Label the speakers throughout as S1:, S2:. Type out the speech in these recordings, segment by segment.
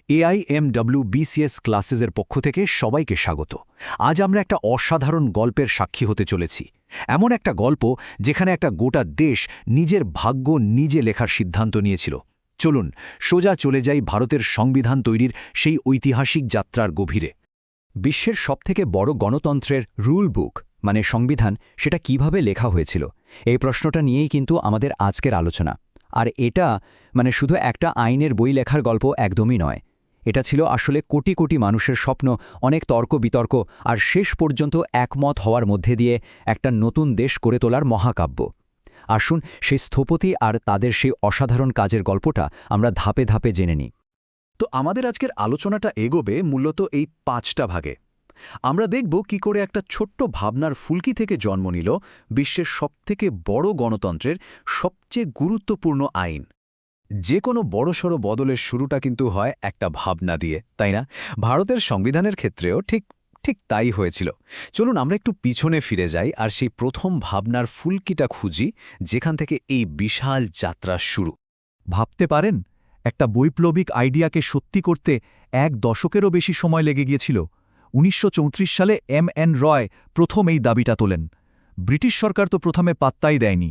S1: AIMWBCS ক্লাসেসের পক্ষ থেকে সবাইকে স্বাগত। আজ আমরা একটা অসাধারণ গল্পের সাক্ষী হতে চলেছি। এমন একটা গল্প যেখানে একটা গোটা দেশ নিজের ভাগ্য নিজে লেখার সিদ্ধান্ত নিয়েছিল। চলুন সোজা চলে যাই ভারতের সংবিধান তৈরির সেই ঐতিহাসিক যাত্রার গভীরে। বিশ্বের সবথেকে বড় গণতন্ত্রের রুল বুক মানে সংবিধান সেটা কিভাবে লেখা হয়েছিল, এই প্রশ্নটা নিয়েই কিন্তু আমাদের আজকের আলোচনা। আর এটা শুধু একটা আইনের বই লেখার গল্প একদমই নয়। এটা ছিল আসলে কোটি কোটি মানুষের স্বপ্ন, অনেক তর্ক বিতর্ক আর শেষ পর্যন্ত একমত হওয়ার মধ্যে দিয়ে একটা নতুন দেশ গড়ে তোলার মহাকাব্য। আসুন সেই স্থপতি আর তাদের সেই অসাধারণ কাজের গল্পটা আমরা ধাপে ধাপে জেনে নিই।
S2: তো আমাদের আজকের আলোচনাটা এগোবে মূলত এই 5টা ভাগে। আমরা দেখব কি করে একটা ছোট্ট ভাবনার ফুলকি থেকে জন্ম নিল বিশ্বের সবথেকে বড় গণতন্ত্রের সবচেয়ে গুরুত্বপূর্ণ আইন। যে কোনো বড়সড় বদলের শুরুটা কিন্তু হয় একটা ভাবনা দিয়ে, তাই না? ভারতের সংবিধানের ক্ষেত্রেও ঠিক তাই হয়েছিল। চলুন আমরা একটু পিছনে ফিরে যাই আর সেই প্রথম ভাবনার ফুলকিটা খুঁজি, যেখান থেকে এই বিশাল যাত্রা শুরু।
S3: ভাবতে পারেন, একটা বৈপ্লবিক আইডিয়াকে সত্যি করতে 1 দশকেরও বেশি সময় লেগে গিয়েছিল। 1934 সালে MN রয় প্রথম এই দাবিটা তোলেন। ব্রিটিশ সরকার তো প্রথমে পাত্তাই দেয়নি,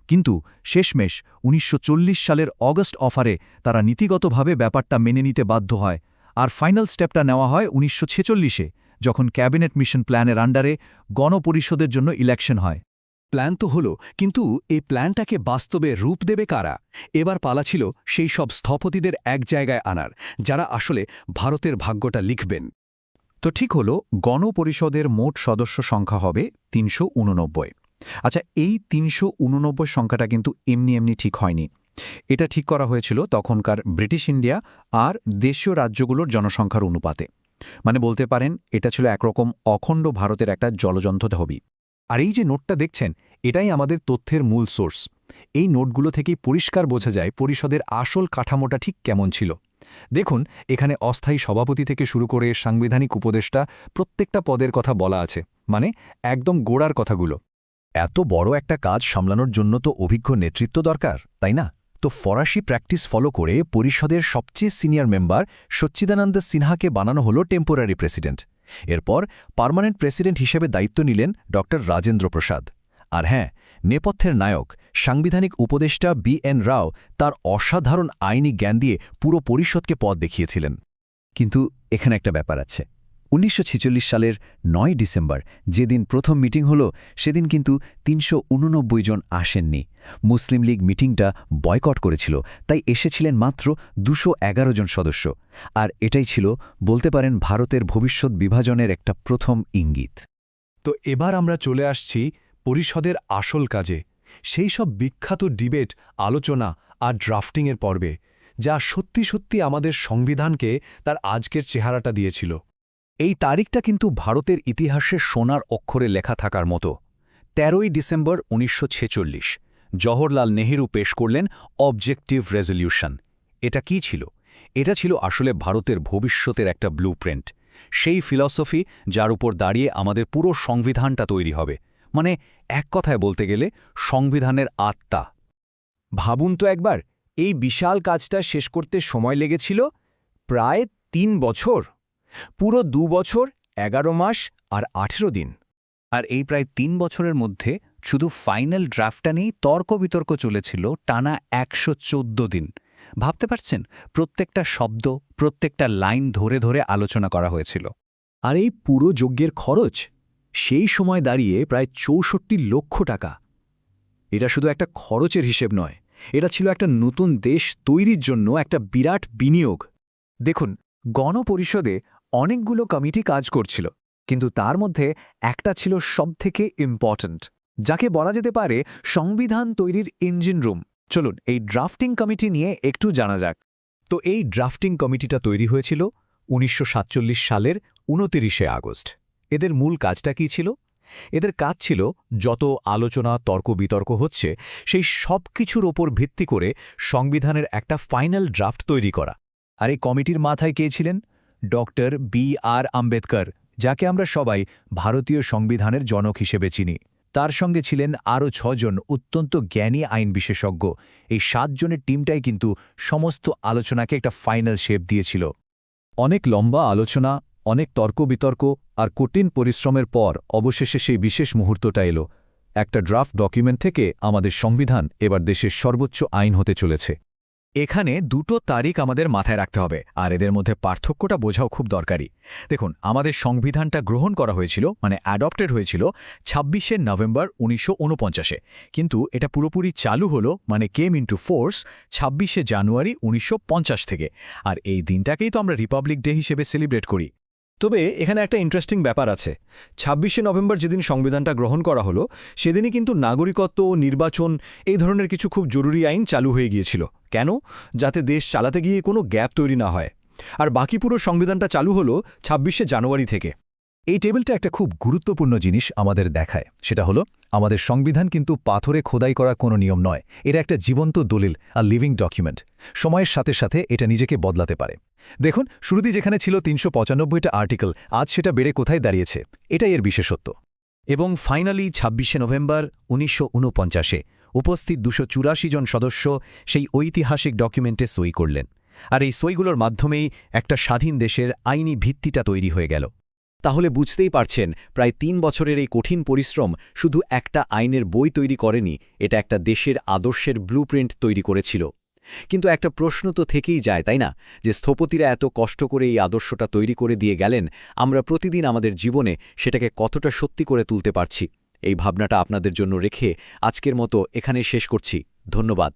S3: কিন্তু শেষমেশ 1940 সালের অগস্ট অফারে তারা নীতিগতভাবে ব্যাপারটা মেনে নিতে বাধ্য হয়। আর ফাইনাল স্টেপটা নেওয়া হয় 1946-এ, যখন ক্যাবিনেট মিশন প্ল্যানের আন্ডারে গণপরিষদের জন্য ইলেকশন হয়।
S2: প্ল্যান তো হলো, কিন্তু এই প্ল্যানটাকে বাস্তবে রূপ দেবে কারা? এবার পালা ছিল সেই সব স্থপতিদের এক জায়গায় আনার, যারা আসলে ভারতের ভাগ্যটা লিখবেন।
S3: তো ঠিক হলো, গণপরিষদের মোট সদস্য সংখ্যা হবে 389। আচ্ছা, এই 389 সংখ্যাটা কিন্তু এমনি ঠিক হয়নি। এটা ঠিক করা হয়েছিল তখনকার ব্রিটিশ ইন্ডিয়া আর দেশীয় রাজ্যগুলোর জনসংখ্যার অনুপাতে। বলতে পারেন এটা ছিল একরকম অখণ্ড ভারতের একটা জলযন্ত্র ঢবি।
S1: আর এই যে নোটটা দেখছেন, এটাই আমাদের তথ্যের মূল সোর্স। এই নোটগুলো থেকেই পরিষ্কার বোঝা যায় পরিষদের আসল কাঠামোটা ঠিক কেমন ছিল। দেখুন, এখানে অস্থায়ী সভাপতি থেকে শুরু করে সাংবিধানিক উপদেষ্টা প্রত্যেকটা পদের কথা বলা আছে, একদম গোড়ার কথাগুলো। এত বড় একটা কাজ সামলানোর জন্য তো অভিজ্ঞ নেতৃত্ব দরকার, তাই না? তো ফরাসি প্র্যাকটিস ফলো করে পরিষদের সবচেয়ে সিনিয়র মেম্বার সচ্চিদানন্দ সিনহাকে বানানো হলো টেম্পোরারি প্রেসিডেন্ট। এরপর পার্মানেন্ট প্রেসিডেন্ট হিসেবে দায়িত্ব নিলেন ডক্টর রাজেন্দ্র প্রসাদ। আর হ্যাঁ, নেপথ্যের নায়ক সাংবিধানিক উপদেষ্টা BN রাও তার অসাধারণ আইনি জ্ঞান দিয়ে পুরো পরিষদকে পথ দেখিয়েছিলেন।
S3: কিন্তু এখানে একটা ব্যাপার আছে। 1946 সালের 9 ডিসেম্বর যেদিন প্রথম মিটিং হলো, সেদিন কিন্তু 389 জন আসেননি। মুসলিম লীগ মিটিংটা বয়কট করেছিল, তাই এসেছিলেন মাত্র 211 জন সদস্য। আর এটাই ছিল, বলতে পারেন, ভারতের ভবিষ্যৎ বিভাজনের একটা প্রথম ইঙ্গিত।
S2: তো এবার আমরা চলে আসছি পরিষদের আসল কাজে, সেই সব বিখ্যাত ডিবেট, আলোচনা আর ড্রাফটিংয়ের পর্বে, যা সত্যি আমাদের সংবিধানকে তার আজকের চেহারাটা দিয়েছিল।
S1: এই তারিখটা কিন্তু ভারতের ইতিহাসে সোনার অক্ষরে লেখা থাকার মতো। 13ই ডিসেম্বর 1946 জওহরলাল নেহেরু পেশ করলেন অবজেক্টিভ রেজলিউশন। এটা কি ছিল? এটা ছিল আসলে ভারতের ভবিষ্যতের একটা ব্লুপ্রিন্ট, সেই ফিলসফি যার উপর দাঁড়িয়ে আমাদের পুরো সংবিধানটা তৈরি হবে। এক কথায় বলতে গেলে সংবিধানের আত্মা।
S4: ভাবুন তো একবার, এই বিশাল কাজটা শেষ করতে সময় লেগেছিল প্রায় 3 বছর। পুরো 2 বছর, 11 মাস আর 18 দিন।
S1: আর এই প্রায় 3 বছরের মধ্যে শুধু ফাইনাল ড্রাফটটা নিয়েই তর্ক বিতর্ক চলেছিল টানা 114 দিন। ভাবতে পারছেন, প্রত্যেকটা শব্দ, প্রত্যেকটা লাইন ধরে ধরে আলোচনা করা হয়েছিল।
S3: আর এই পুরো যজ্ঞের খরচ সেই সময় দাঁড়িয়ে প্রায় 64 লক্ষ টাকা। এটা শুধু একটা খরচের হিসেব নয়, এটা ছিল একটা নতুন দেশ তৈরির জন্য একটা বিরাট বিনিয়োগ।
S4: দেখুন, গণপরিষদে অনেকগুলো কমিটি কাজ করছিল, কিন্তু তার মধ্যে একটা ছিল সবথেকে ইম্পর্ট্যান্ট, যাকে বলা যেতে পারে সংবিধান তৈরির ইঞ্জিন রুম। চলুন এই ড্রাফটিং কমিটি নিয়ে একটু জানা যাক।
S1: তো এই ড্রাফটিং কমিটিটা তৈরি হয়েছিল 1947 সালের 29শে আগস্ট। এদের মূল কাজটা কী ছিল? এদের কাজ ছিল যত আলোচনা, তর্ক বিতর্ক হচ্ছে সেই সব কিছুর ওপর ভিত্তি করে সংবিধানের একটা ফাইনাল ড্রাফট তৈরি করা। আর এই কমিটির মাথায় কে ছিলেন? ডক্টর BR আম্বেদকর, যাকে আমরা সবাই ভারতীয় সংবিধানের জনক হিসেবে চিনি। তার সঙ্গে ছিলেন আরও 6 জন অত্যন্ত জ্ঞানী আইন বিশেষজ্ঞ। এই 7 জনের টিমটাই কিন্তু সমস্ত আলোচনাকে একটা ফাইনাল শেপ দিয়েছিল।
S3: অনেক লম্বা আলোচনা, অনেক তর্ক বিতর্ক আর কঠিন পরিশ্রমের পর অবশেষে সেই বিশেষ মুহূর্তটা এলো। একটা ড্রাফট ডকুমেন্ট থেকে আমাদের সংবিধান এবার দেশের সর্বোচ্চ আইন হতে চলেছে।
S2: এখানে দুটো তারিখ আমাদের মাথায় রাখতে হবে, আর এদের মধ্যে পার্থক্যটা বোঝাও খুব দরকারি। দেখুন, আমাদের সংবিধানটা গ্রহণ করা হয়েছিল, মানে অ্যাডপ্টেড হয়েছিল ২৬শে নভেম্বর ১৯৪৯-এ, কিন্তু এটা পুরোপুরি চালু হলো, মানে কেম ইন্টু ফোর্স ২৬শে জানুয়ারি ১৯৫০ থেকে। আর এই দিনটাকেই তো আমরা রিপাবলিক ডে হিসেবে সেলিব্রেট করি।
S5: তবে এখানে একটা ইন্টারেস্টিং ব্যাপার আছে। ২৬শে নভেম্বর যেদিন সংবিধানটা গ্রহণ করা হলো, সেদিনই কিন্তু নাগরিকত্ব, নির্বাচন এই ধরনের কিছু খুব জরুরি আইন চালু হয়ে গিয়েছিল। কেন? যাতে দেশ চালাতে গিয়ে কোনো গ্যাপ তৈরি না হয়। আর বাকি পুরো সংবিধানটা চালু হলো ২৬শে জানুয়ারি থেকে।
S3: এই টেবিলটা একটা খুব গুরুত্বপূর্ণ জিনিস আমাদের দেখায়। সেটা হলো, আমাদের সংবিধান কিন্তু পাথরে খোদাই করা কোনো নিয়ম নয়। এটা একটা জীবন্ত দলিল, আর লিভিং ডকুমেন্ট। সময়ের সাথে সাথে এটা নিজেকে বদলাতে পারে। দেখুন, শুরুতেই যেখানে ছিল ৩৯৫টা আর্টিকেল, আজ সেটা বেড়ে কোথায় দাঁড়িয়েছে, এটাই এর বিশেষত্ব।
S2: এবং ফাইনালি ২৬শে নভেম্বর ১৯৪৯-এ উপস্থিত ২৮৪ জন সদস্য সেই ঐতিহাসিক ডকুমেন্টে সই করলেন। আর এই সইগুলোর মাধ্যমেই একটা স্বাধীন দেশের আইনি ভিত্তিটা তৈরি হয়ে গেল। তাহলে বুঝতেই পারছেন, প্রায় ৩ বছরের এই কঠিন পরিশ্রম শুধু একটা আইনের বই তৈরি করেনি, এটা একটা দেশের আদর্শের ব্লুপ্রিন্ট তৈরি করেছিল। কিন্তু একটা প্রশ্ন তো থেকেই যায়, তাই না, যে স্থপতিরা এত কষ্ট করে এই আদর্শটা তৈরি করে দিয়ে গেলেন, আমরা প্রতিদিন আমাদের জীবনে সেটাকে কতটা সত্যি করে তুলতে পারছি? এই ভাবনাটা আপনাদের জন্য রেখে আজকের মতো এখানে শেষ করছি। ধন্যবাদ।